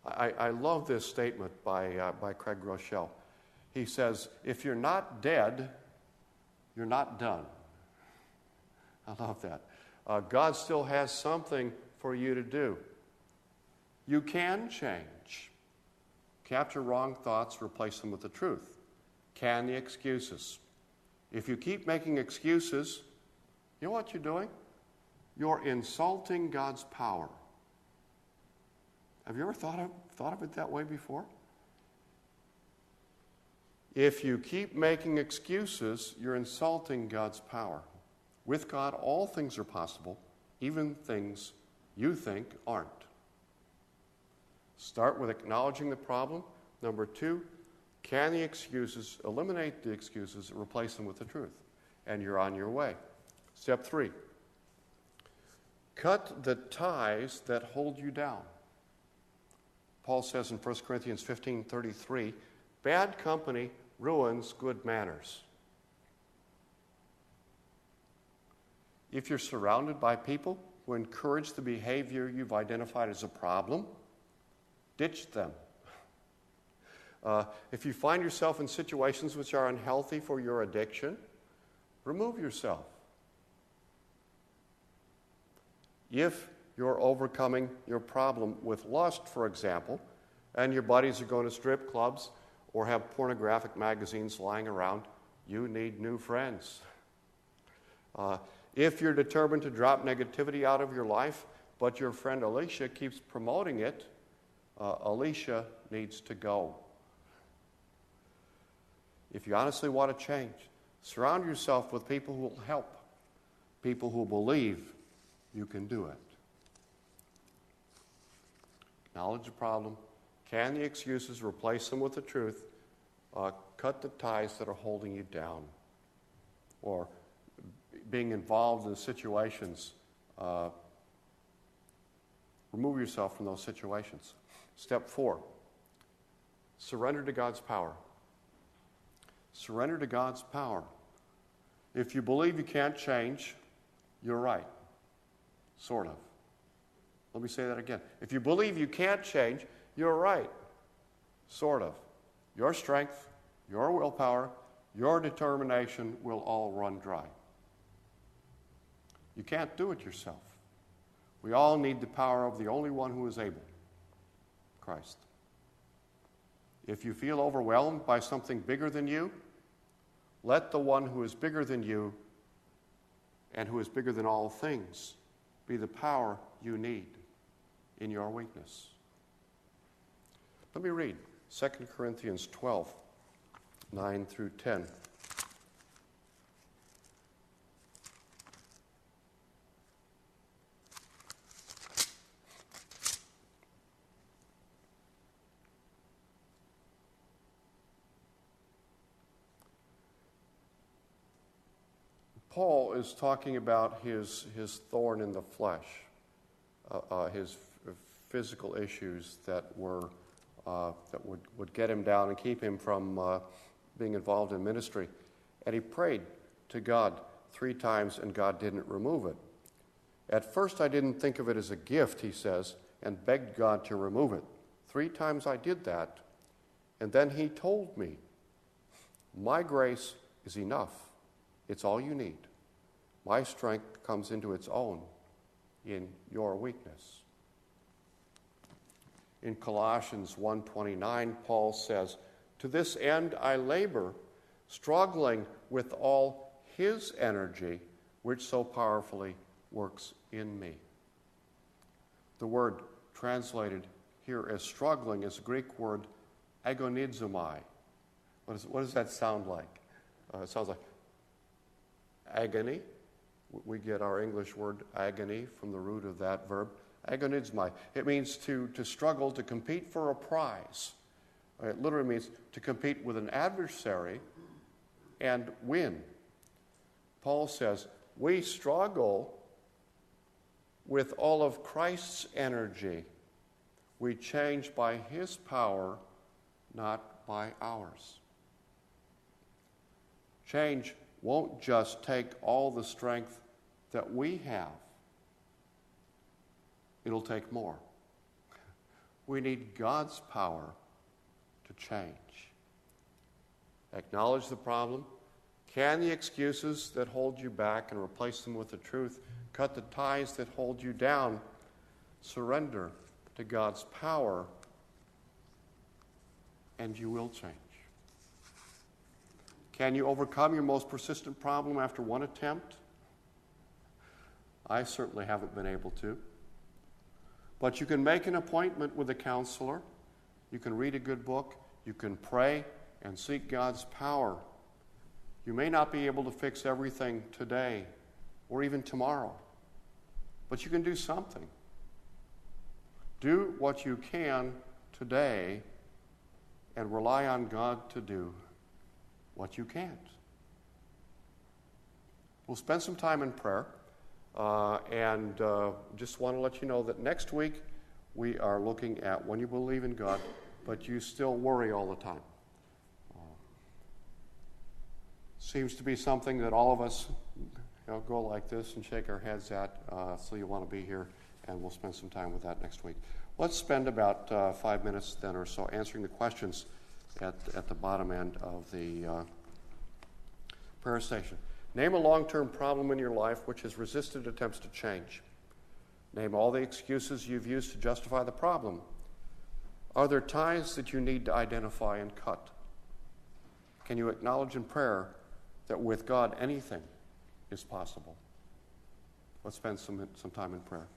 I love this statement by Craig Groeschel. He says, if you're not dead, you're not done. I love that. God still has something for you to do. You can change. Capture wrong thoughts, replace them with the truth. Can the excuses. If you keep making excuses, you know what you're doing? You're insulting God's power. Have you ever thought of it that way before? If you keep making excuses, you're insulting God's power. With God, all things are possible, even things you think aren't. Start with acknowledging the problem. Number 2, can the excuses, eliminate the excuses, replace them with the truth, and you're on your way. Step 3, cut the ties that hold you down. Paul says in 1 Corinthians 15:33, bad company ruins good manners. If you're surrounded by people who encourage the behavior you've identified as a problem, ditch them. If you find yourself in situations which are unhealthy for your addiction, remove yourself. If you're overcoming your problem with lust, for example, and your buddies are going to strip clubs or have pornographic magazines lying around, you need new friends. If you're determined to drop negativity out of your life, but your friend Alicia keeps promoting it, Alicia needs to go. If you honestly want to change, surround yourself with people who will help, people who believe you can do it. Acknowledge the problem. Can the excuses, replace them with the truth. Cut the ties that are holding you down. Or being involved in situations, remove yourself from those situations. Step 4, surrender to God's power. Surrender to God's power. If you believe you can't change, you're right. Sort of. Let me say that again. If you believe you can't change, you're right. Sort of. Your strength, your willpower, your determination will all run dry. You can't do it yourself. We all need the power of the only one who is able, Christ. If you feel overwhelmed by something bigger than you, let the one who is bigger than you and who is bigger than all things be the power you need in your weakness. Let me read 2 Corinthians 12, 9 through 10. Paul is talking about his thorn in the flesh, his physical issues that would get him down and keep him from being involved in ministry. And he prayed to God 3 times, and God didn't remove it. At first, I didn't think of it as a gift, he says, and begged God to remove it. 3 times I did that, and then he told me, my grace is enough. It's all you need. My strength comes into its own in your weakness. In Colossians 1:29, Paul says, to this end I labor, struggling with all his energy, which so powerfully works in me. The word translated here as struggling is the Greek word agonizomai. What does that sound like? It sounds like agony. We get our English word agony from the root of that verb, agonizomai. It means to struggle, to compete for a prize. It literally means to compete with an adversary and win. Paul says, we struggle with all of Christ's energy. We change by his power, not by ours. Change won't just take all the strength that we have. It'll take more. We need God's power to change. Acknowledge the problem. Can the excuses that hold you back and replace them with the truth? Cut the ties that hold you down. Surrender to God's power, and you will change. Can you overcome your most persistent problem after one attempt? I certainly haven't been able to. But you can make an appointment with a counselor. You can read a good book. You can pray and seek God's power. You may not be able to fix everything today or even tomorrow, but you can do something. Do what you can today and rely on God to do what you can't. We'll spend some time in prayer, and just want to let you know that next week we are looking at when you believe in God, but you still worry all the time. Seems to be something that all of us go like this and shake our heads at, so you want to be here, and we'll spend some time with that next week. Let's spend about 5 minutes then or so answering the questions at the bottom end of the prayer station. Name a long-term problem in your life which has resisted attempts to change. Name all the excuses you've used to justify the problem. Are there ties that you need to identify and cut? Can you acknowledge in prayer that with God anything is possible? Let's spend some time in prayer.